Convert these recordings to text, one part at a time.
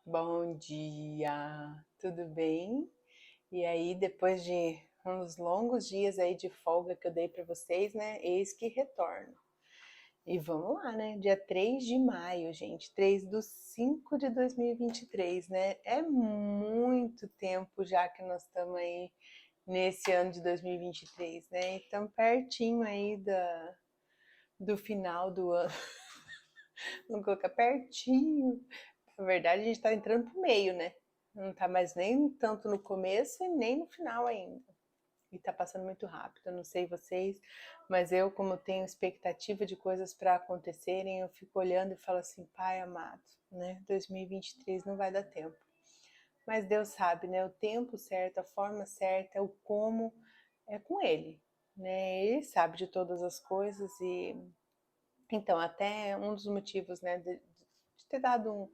Bom dia, tudo bem? E aí, depois de uns longos dias aí de folga que eu dei para vocês, né? Eis que retorno. E vamos lá, né? Dia 3 de maio, gente, 3/5 de 2023, né? É muito tempo já que nós estamos aí nesse ano de 2023, né? Então, pertinho aí do final do ano. Vamos colocar pertinho. Na verdade, a gente tá entrando pro meio, né? Não tá mais nem tanto no começo e nem no final ainda. E tá passando muito rápido. Eu não sei vocês, mas eu, como tenho expectativa de coisas para acontecerem, eu fico olhando e falo assim, Pai amado, né? 2023 não vai dar tempo. Mas Deus sabe, né? O tempo certo, a forma certa, o como é com Ele, né? Ele sabe de todas as coisas e então até um dos motivos, né, de ter dado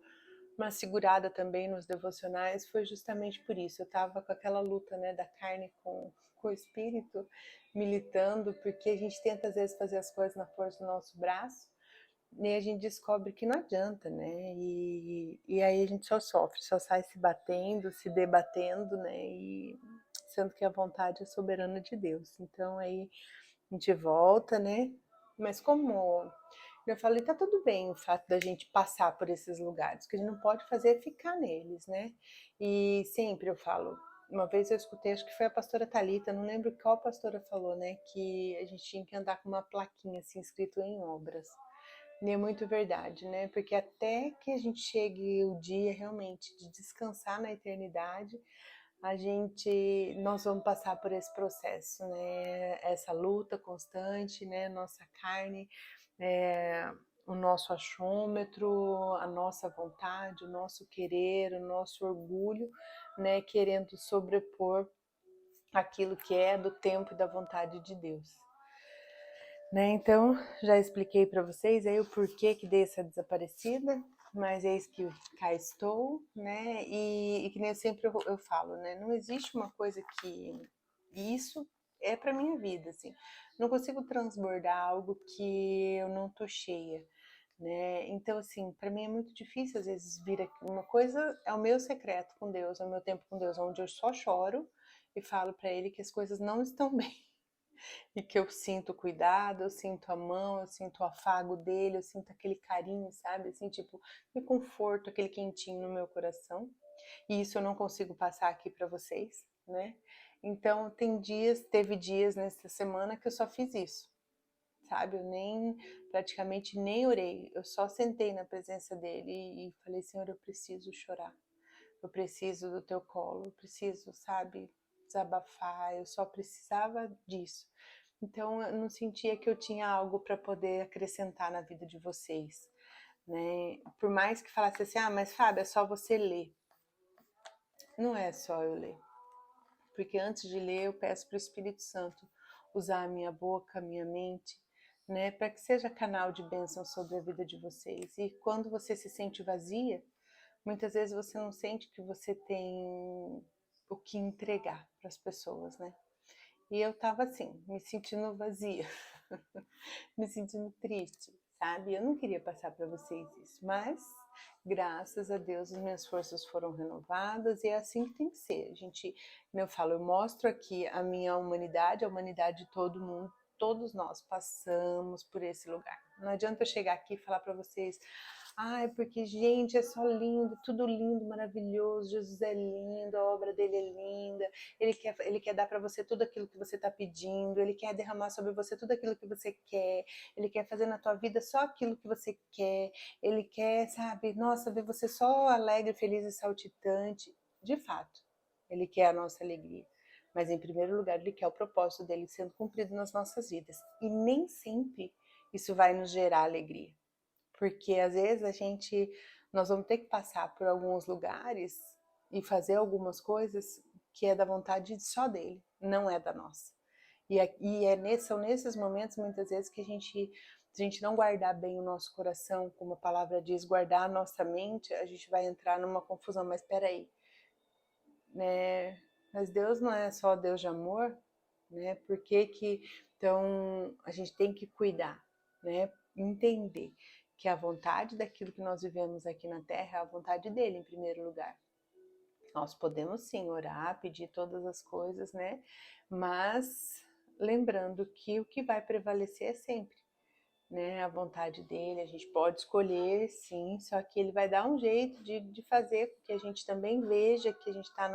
uma segurada também nos devocionais foi justamente por isso. Eu estava com aquela luta, né, da carne com o espírito, militando, porque a gente tenta às vezes fazer as coisas na força do nosso braço, e a gente descobre que não adianta, né? E aí a gente só sofre, só sai se batendo, se debatendo, né? E sendo que a vontade é soberana de Deus. Então aí a gente volta, né? Mas como eu falei, tá tudo bem o fato da gente passar por esses lugares, o que a gente não pode fazer é ficar neles, né? E sempre eu falo, uma vez eu escutei, acho que foi a pastora Thalita, não lembro qual pastora falou, né? Que a gente tinha que andar com uma plaquinha assim, escrito em obras. E é muito verdade, né? Porque até que a gente chegue o dia realmente de descansar na eternidade, nós vamos passar por esse processo, né? Essa luta constante, né? Nossa carne, é, o nosso achômetro, a nossa vontade, o nosso querer, o nosso orgulho, né? Querendo sobrepor aquilo que é do tempo e da vontade de Deus. Né? Então, já expliquei para vocês aí o porquê que dei essa desaparecida, mas eis que cá estou, né? E que nem eu sempre eu falo, né? Não existe uma coisa que isso é para minha vida, assim. Não consigo transbordar algo que eu não tô cheia, né? Então, assim, para mim é muito difícil às vezes vir aqui. Uma coisa é o meu secreto com Deus, é o meu tempo com Deus, onde eu só choro e falo para Ele que as coisas não estão bem e que eu sinto cuidado, eu sinto a mão, eu sinto o afago dele, eu sinto aquele carinho, sabe? Assim, tipo, me conforto, aquele quentinho no meu coração. E isso eu não consigo passar aqui para vocês, né? Então, teve dias nessa semana que eu só fiz isso, sabe? Eu praticamente nem orei, eu só sentei na presença dele e falei, Senhor, eu preciso chorar, eu preciso do teu colo, eu preciso, sabe, desabafar, eu só precisava disso. Então eu não sentia que eu tinha algo para poder acrescentar na vida de vocês, né? Por mais que falasse assim, mas Fábio, é só você ler. Não é só eu ler, porque antes de ler eu peço para o Espírito Santo usar a minha boca, a minha mente, né, para que seja canal de bênção sobre a vida de vocês. E quando você se sente vazia, muitas vezes você não sente que você tem o que entregar para as pessoas, né? E eu tava assim, me sentindo vazia, me sentindo triste, sabe? Eu não queria passar para vocês isso, mas graças a Deus as minhas forças foram renovadas e é assim que tem que ser. A gente, como eu falo, eu mostro aqui a minha humanidade, a humanidade de todo mundo. Todos nós passamos por esse lugar. Não adianta eu chegar aqui e falar para vocês, ai, porque, gente, é só lindo, tudo lindo, maravilhoso, Jesus é lindo, a obra dele é linda, ele quer dar para você tudo aquilo que você está pedindo, ele quer derramar sobre você tudo aquilo que você quer, ele quer fazer na tua vida só aquilo que você quer, ele quer, sabe, nossa, ver você só alegre, feliz e saltitante. De fato, ele quer a nossa alegria. Mas, em primeiro lugar, ele quer o propósito dele sendo cumprido nas nossas vidas. E nem sempre isso vai nos gerar alegria. Porque às vezes nós vamos ter que passar por alguns lugares e fazer algumas coisas que é da vontade só dele, não é da nossa. São nesses momentos muitas vezes que se a gente não guardar bem o nosso coração, como a palavra diz, guardar a nossa mente, a gente vai entrar numa confusão. Mas espera aí, né? Mas Deus não é só Deus de amor, né? Por que que então a gente tem que cuidar, né? Entender que a vontade daquilo que nós vivemos aqui na Terra é a vontade dele em primeiro lugar. Nós podemos sim orar, pedir todas as coisas, né? Mas lembrando que o que vai prevalecer é sempre, né, a vontade dele. A gente pode escolher, sim, só que ele vai dar um jeito de fazer com que a gente também veja que a gente está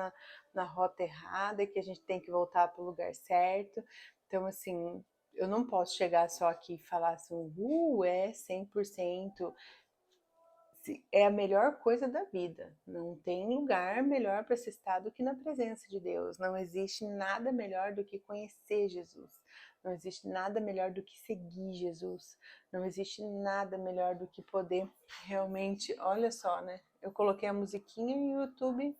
na rota errada, que a gente tem que voltar para o lugar certo. Então, assim, eu não posso chegar só aqui e falar assim, é 100%, é a melhor coisa da vida. Não tem lugar melhor para se estar do que na presença de Deus. Não existe nada melhor do que conhecer Jesus. Não existe nada melhor do que seguir Jesus. Não existe nada melhor do que poder realmente, olha só, né? Eu coloquei a musiquinha no YouTube.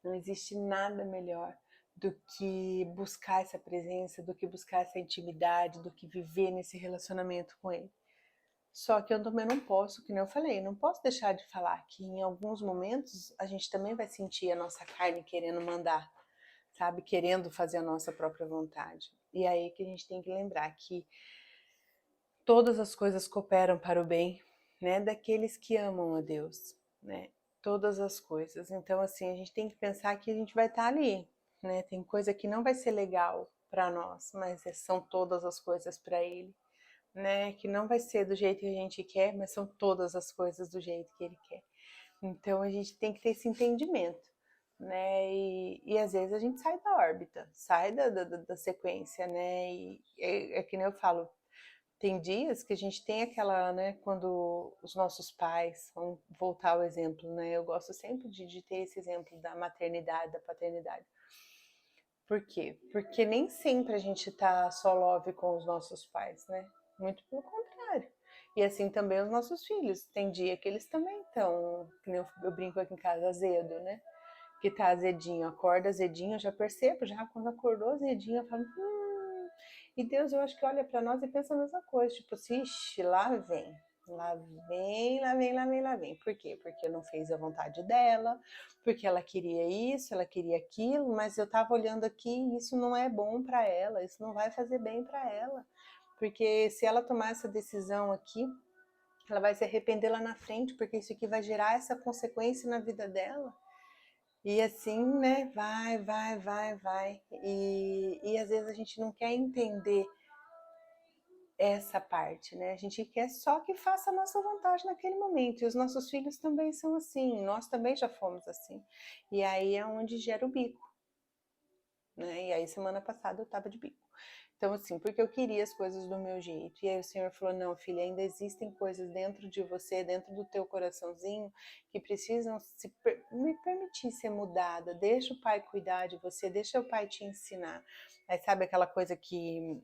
Não existe nada melhor do que buscar essa presença, do que buscar essa intimidade, do que viver nesse relacionamento com Ele. Só que eu também não posso, que nem eu falei, não posso deixar de falar que em alguns momentos a gente também vai sentir a nossa carne querendo mandar, sabe? Querendo fazer a nossa própria vontade. E aí que a gente tem que lembrar que todas as coisas cooperam para o bem, né? Daqueles que amam a Deus, né? Todas as coisas. Então, assim, a gente tem que pensar que a gente vai estar ali, né? Tem coisa que não vai ser legal para nós, mas são todas as coisas para Ele. Né, que não vai ser do jeito que a gente quer, mas são todas as coisas do jeito que ele quer. Então a gente tem que ter esse entendimento, né? E às vezes a gente sai da órbita, sai da sequência, né? E é que nem eu falo, tem dias que a gente tem aquela, né? Quando os nossos pais, vamos voltar ao exemplo, né? Eu gosto sempre de ter esse exemplo da maternidade, da paternidade. Por quê? Porque nem sempre a gente tá só love com os nossos pais, né? Muito pelo contrário. E assim também os nossos filhos. Tem dia que eles também estão, que nem eu brinco aqui em casa, azedo, né? Que tá azedinho, acorda azedinho, eu já percebo, já quando acordou azedinho, eu falo, E Deus, eu acho que olha para nós e pensa a mesma coisa, tipo assim, ixi, lá vem. Lá vem, lá vem, lá vem, lá vem. Por quê? Porque não fez a vontade dela, porque ela queria isso, ela queria aquilo, mas eu tava olhando aqui e isso não é bom para ela, isso não vai fazer bem para ela. Porque se ela tomar essa decisão aqui, ela vai se arrepender lá na frente, porque isso aqui vai gerar essa consequência na vida dela. E assim, né, vai. E às vezes a gente não quer entender essa parte, né? A gente quer só que faça a nossa vontade naquele momento. E os nossos filhos também são assim, nós também já fomos assim. E aí é onde gera o bico, né? E aí semana passada eu tava de bico. Então assim, porque eu queria as coisas do meu jeito. E aí o Senhor falou: "Não, filha, ainda existem coisas dentro de você, dentro do teu coraçãozinho, que precisam me permitir ser mudada. Deixa o pai cuidar de você, deixa o pai te ensinar." Aí sabe aquela coisa que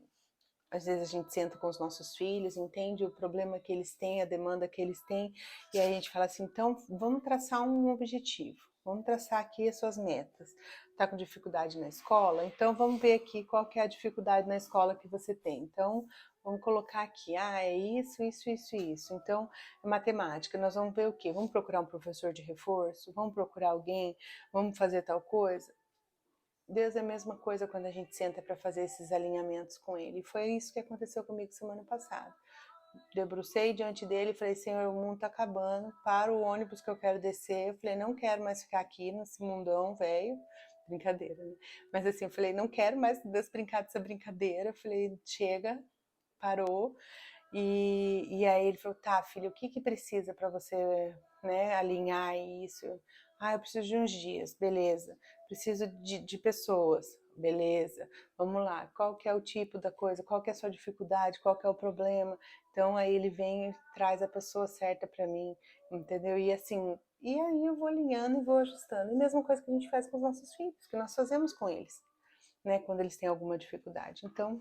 às vezes a gente senta com os nossos filhos, entende o problema que eles têm, a demanda que eles têm, e aí a gente fala assim, então vamos traçar um objetivo, vamos traçar aqui as suas metas. Tá com dificuldade na escola? Então vamos ver aqui qual que é a dificuldade na escola que você tem. Então vamos colocar aqui, é isso. Então, é matemática, nós vamos ver o quê? Vamos procurar um professor de reforço? Vamos procurar alguém? Vamos fazer tal coisa? Deus é a mesma coisa quando a gente senta para fazer esses alinhamentos com Ele. E foi isso que aconteceu comigo semana passada. Debrucei diante dele e falei, Senhor, o mundo está acabando, para o ônibus que eu quero descer. Eu falei, não quero mais ficar aqui nesse mundão velho. Brincadeira, né? Mas assim, eu falei, não quero mais brincar dessa brincadeira. Eu falei, chega, parou. E aí ele falou, tá, filho, o que precisa para você, né, alinhar isso? Eu preciso de uns dias, beleza. Preciso de pessoas, beleza. Vamos lá, qual que é o tipo da coisa? Qual que é a sua dificuldade? Qual que é o problema? Então aí ele vem e traz a pessoa certa para mim, entendeu? E assim, e aí eu vou alinhando e vou ajustando. E a mesma coisa que a gente faz com os nossos filhos, que nós fazemos com eles, né, quando eles têm alguma dificuldade. Então,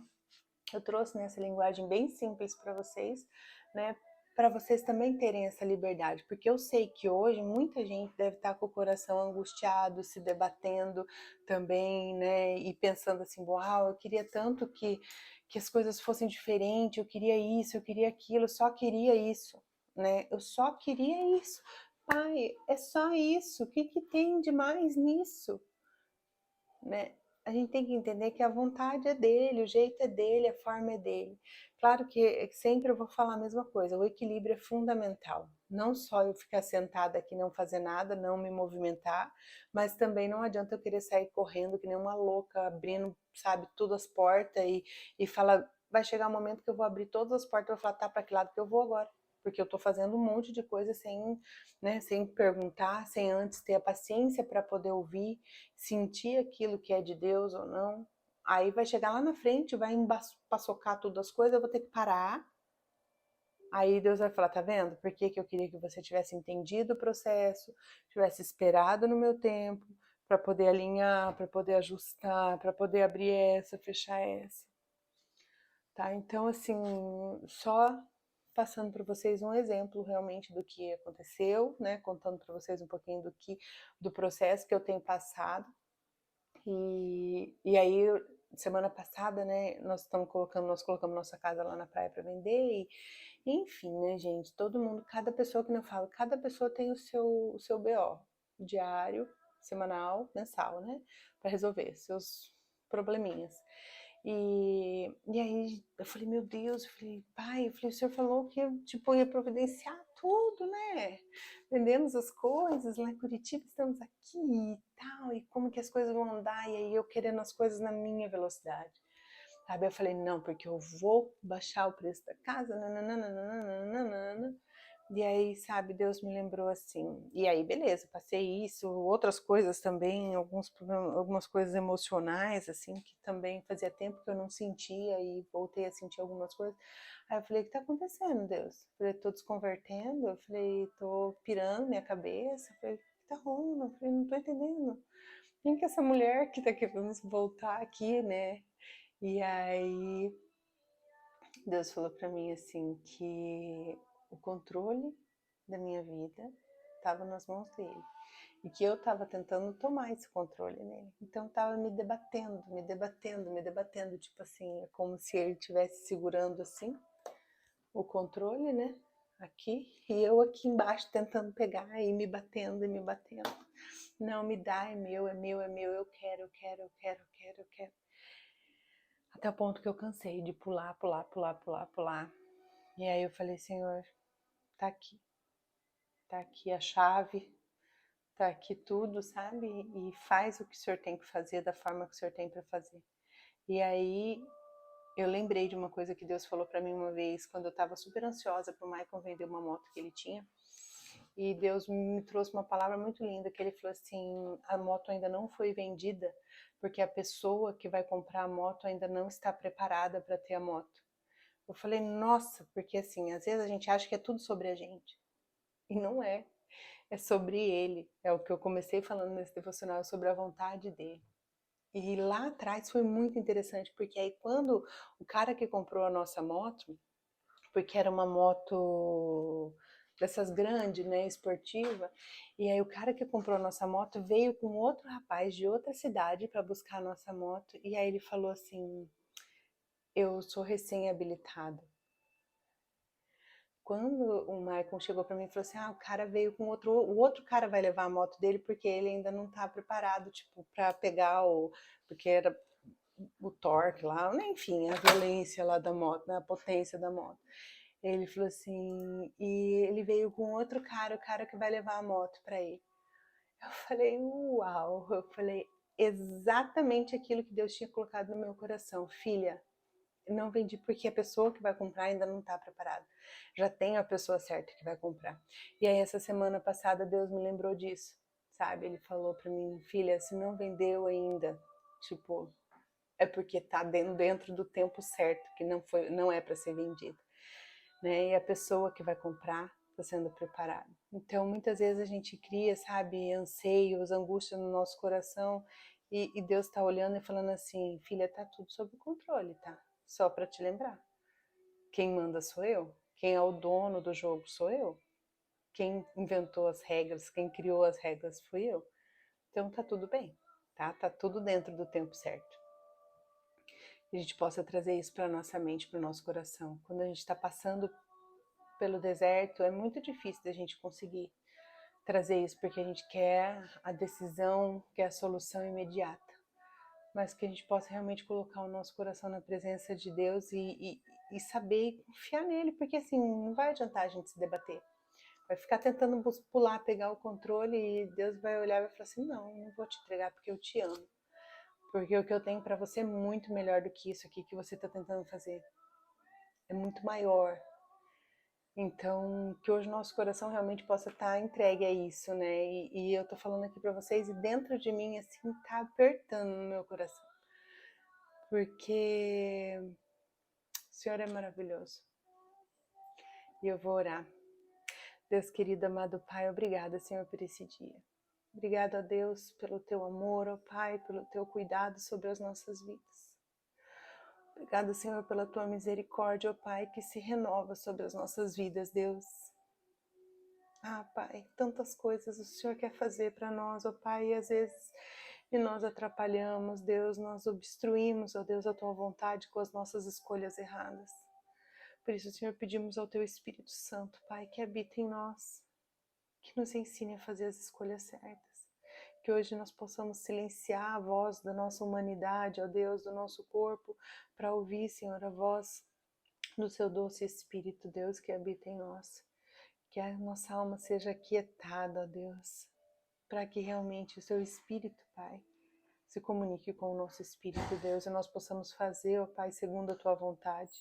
eu trouxe nessa linguagem bem simples para vocês, né? Para vocês também terem essa liberdade, porque eu sei que hoje muita gente deve estar com o coração angustiado, se debatendo também, né? E pensando assim, uau, eu queria tanto que as coisas fossem diferentes, eu queria isso, eu queria aquilo, eu só queria isso, né? Eu só queria isso. Pai, é só isso, o que tem de mais nisso? Né? a gente tem que entender que a vontade é dele, o jeito é dele, a forma é dele. Claro que sempre eu vou falar a mesma coisa, o equilíbrio é fundamental. Não só eu ficar sentada aqui não fazer nada, não me movimentar, mas também não adianta eu querer sair correndo que nem uma louca, abrindo, sabe, todas as portas e falar, vai chegar um momento que eu vou abrir todas as portas e vou falar, tá, para que lado que eu vou agora? Porque eu tô fazendo um monte de coisa sem, né, sem perguntar, sem antes ter a paciência para poder ouvir, sentir aquilo que é de Deus ou não. Aí vai chegar lá na frente, vai empaçocar tudo as coisas, eu vou ter que parar. Aí Deus vai falar, tá vendo? Por que que eu queria que você tivesse entendido o processo, tivesse esperado no meu tempo, para poder alinhar, para poder ajustar, para poder abrir essa, fechar essa. Tá? Então, assim, só passando para vocês um exemplo realmente do que aconteceu, né? Contando para vocês um pouquinho do processo que eu tenho passado. E aí, semana passada, né, nós colocamos nossa casa lá na praia para vender e, enfim, né, gente, todo mundo, cada pessoa que eu falo, cada pessoa tem o seu BO, diário, semanal, mensal, né, para resolver seus probleminhas. E aí eu falei, meu Deus, eu falei, pai, eu falei, o senhor falou que tipo, ia providenciar tudo, né? Vendemos as coisas lá em Curitiba, estamos aqui e tal, e como que as coisas vão andar, e aí eu querendo as coisas na minha velocidade. Sabe, eu falei, não, porque eu vou baixar o preço da casa, nananana. E aí, sabe, Deus me lembrou assim. E aí, beleza, passei isso, outras coisas também, algumas coisas emocionais, assim, que também fazia tempo que eu não sentia e voltei a sentir algumas coisas. Aí eu falei, o que tá acontecendo, Deus? Eu falei, tô desconvertendo, eu falei, tô pirando minha cabeça, eu falei, o que tá rolando? Eu falei, não tô entendendo. Quem que é essa mulher que tá querendo voltar aqui, né? E aí Deus falou para mim assim que o controle da minha vida estava nas mãos dele e que eu estava tentando tomar esse controle nele. Então estava me debatendo, me debatendo, me debatendo, tipo assim, é como se ele estivesse segurando assim o controle, né? Aqui e eu aqui embaixo tentando pegar e me batendo e me batendo. Não me dá, é meu, é meu, é meu, eu quero, eu quero, eu quero, eu quero, eu quero. Até o ponto que eu cansei de pular, pular, pular, pular, pular. E aí eu falei, Senhor, tá aqui a chave, tá aqui tudo, sabe? E faz o que o Senhor tem que fazer da forma que o Senhor tem para fazer. E aí eu lembrei de uma coisa que Deus falou para mim uma vez, quando eu estava super ansiosa pro Michael vender uma moto que ele tinha. E Deus me trouxe uma palavra muito linda, que ele falou assim, a moto ainda não foi vendida, porque a pessoa que vai comprar a moto ainda não está preparada para ter a moto. Eu falei, nossa, porque assim, às vezes a gente acha que é tudo sobre a gente. E não é. É sobre ele. É o que eu comecei falando nesse devocional, sobre a vontade dele. E lá atrás foi muito interessante, porque aí quando o cara que comprou a nossa moto, porque era uma moto dessas grandes, né, esportiva, e aí o cara que comprou a nossa moto veio com outro rapaz de outra cidade para buscar a nossa moto, e aí ele falou assim, eu sou recém-habilitado. Quando o Michael chegou para mim e falou assim, o cara veio com o outro cara vai levar a moto dele porque ele ainda não tá preparado, tipo, para pegar porque era o torque lá, enfim, a violência lá da moto, né, a potência da moto. Ele falou assim, e ele veio com outro cara, o cara que vai levar a moto para ele. Eu falei, uau, eu falei, exatamente aquilo que Deus tinha colocado no meu coração, filha, não vendi porque a pessoa que vai comprar ainda não está preparada. Já tem a pessoa certa que vai comprar. E aí essa semana passada Deus me lembrou disso, sabe? Ele falou para mim, filha, se não vendeu ainda, tipo, é porque tá dentro do tempo certo, que não é para ser vendido, né? E a pessoa que vai comprar está sendo preparada. Então muitas vezes a gente cria, sabe, anseios, angústia no nosso coração e Deus está olhando e falando assim, filha, tá tudo sob controle, tá? Só para te lembrar. Quem manda sou eu. Quem é o dono do jogo sou eu. Quem inventou as regras, quem criou as regras fui eu. Então tá tudo bem, tá? Tá tudo dentro do tempo certo. Que a gente possa trazer isso para nossa mente, para o nosso coração. Quando a gente está passando pelo deserto, é muito difícil da gente conseguir trazer isso, porque a gente quer a decisão, quer a solução imediata. mas que a gente possa realmente colocar o nosso coração na presença de Deus e saber e confiar nele, porque assim, não vai adiantar a gente se debater. Vai ficar tentando pular, pegar o controle e Deus vai olhar e vai falar assim, não vou te entregar porque eu te amo. Porque o que eu tenho para você é muito melhor do que isso aqui que você está tentando fazer. É muito maior. Então, que hoje o nosso coração realmente possa estar entregue a isso, né? E eu tô falando aqui para vocês e dentro de mim, assim, tá apertando no meu coração. Porque o Senhor é maravilhoso. E eu vou orar. Deus querido, amado Pai, obrigada, Senhor, por esse dia. Obrigada, Deus, pelo teu amor, ó Pai, pelo teu cuidado sobre as nossas vidas. Obrigada, Senhor, pela tua misericórdia, ó Pai, que se renova sobre as nossas vidas, Deus. Ah, Pai, tantas coisas o Senhor quer fazer para nós, ó Pai, e às vezes nós atrapalhamos, Deus, nós obstruímos, ó Deus, a tua vontade com as nossas escolhas erradas. Por isso, Senhor, pedimos ao teu Espírito Santo, Pai, que habita em nós, que nos ensine a fazer as escolhas certas. Que hoje nós possamos silenciar a voz da nossa humanidade, ó Deus, do nosso corpo, para ouvir, Senhor, a voz do seu doce Espírito, Deus, que habita em nós. Que a nossa alma seja aquietada, ó Deus, para que realmente o seu Espírito, Pai, se comunique com o nosso Espírito, Deus, e nós possamos fazer, ó Pai, segundo a tua vontade.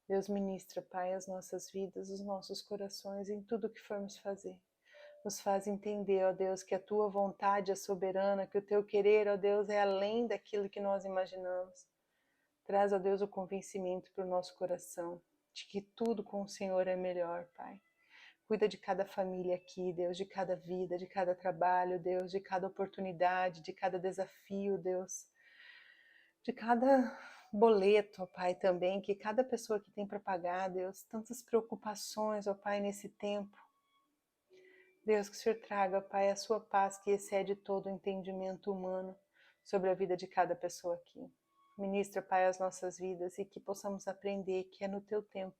Deus, ministra, Pai, as nossas vidas, os nossos corações, em tudo que formos fazer. Nos faz entender, ó Deus, que a tua vontade é soberana, que o teu querer, ó Deus, é além daquilo que nós imaginamos. Traz, ó Deus, o convencimento para o nosso coração de que tudo com o Senhor é melhor, Pai. Cuida de cada família aqui, Deus, de cada vida, de cada trabalho, Deus, de cada oportunidade, de cada desafio, Deus. De cada boleto, ó Pai, também, que cada pessoa que tem para pagar, Deus, tantas preocupações, ó Pai, nesse tempo. Deus, que o Senhor traga, Pai, a sua paz que excede todo o entendimento humano sobre a vida de cada pessoa aqui. Ministra, Pai, as nossas vidas e que possamos aprender que é no teu tempo,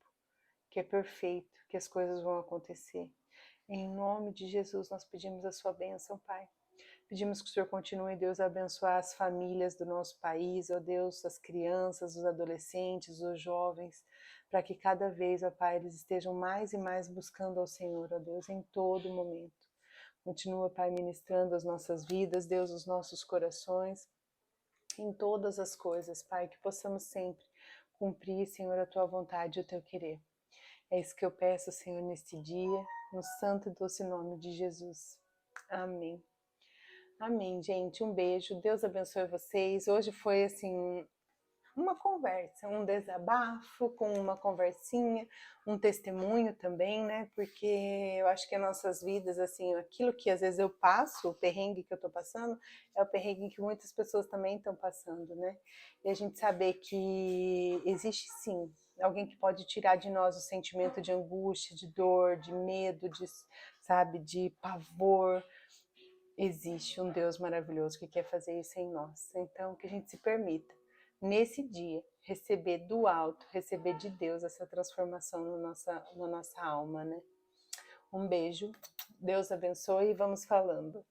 que é perfeito, que as coisas vão acontecer. Em nome de Jesus, nós pedimos a sua bênção, Pai. Pedimos que o Senhor continue, Deus, a abençoar as famílias do nosso país, ó Deus, as crianças, os adolescentes, os jovens, para que cada vez, ó Pai, eles estejam mais e mais buscando ao Senhor, ó Deus, em todo momento. Continua, Pai, ministrando as nossas vidas, Deus, os nossos corações, em todas as coisas, Pai, que possamos sempre cumprir, Senhor, a Tua vontade e o Teu querer. É isso que eu peço, Senhor, neste dia, no santo e doce nome de Jesus. Amém. Amém, gente. Um beijo. Deus abençoe vocês. Hoje foi, assim, uma conversa, um desabafo com uma conversinha, um testemunho também, né? Porque eu acho que as nossas vidas, assim, aquilo que às vezes eu passo, o perrengue que eu tô passando, é o perrengue que muitas pessoas também estão passando, né? E a gente saber que existe sim alguém que pode tirar de nós o sentimento de angústia, de dor, de medo, de, sabe, de pavor. Existe um Deus maravilhoso que quer fazer isso em nós. Então, que a gente se permita, nesse dia, receber do alto, receber de Deus essa transformação na nossa alma, né? Um beijo, Deus abençoe e vamos falando.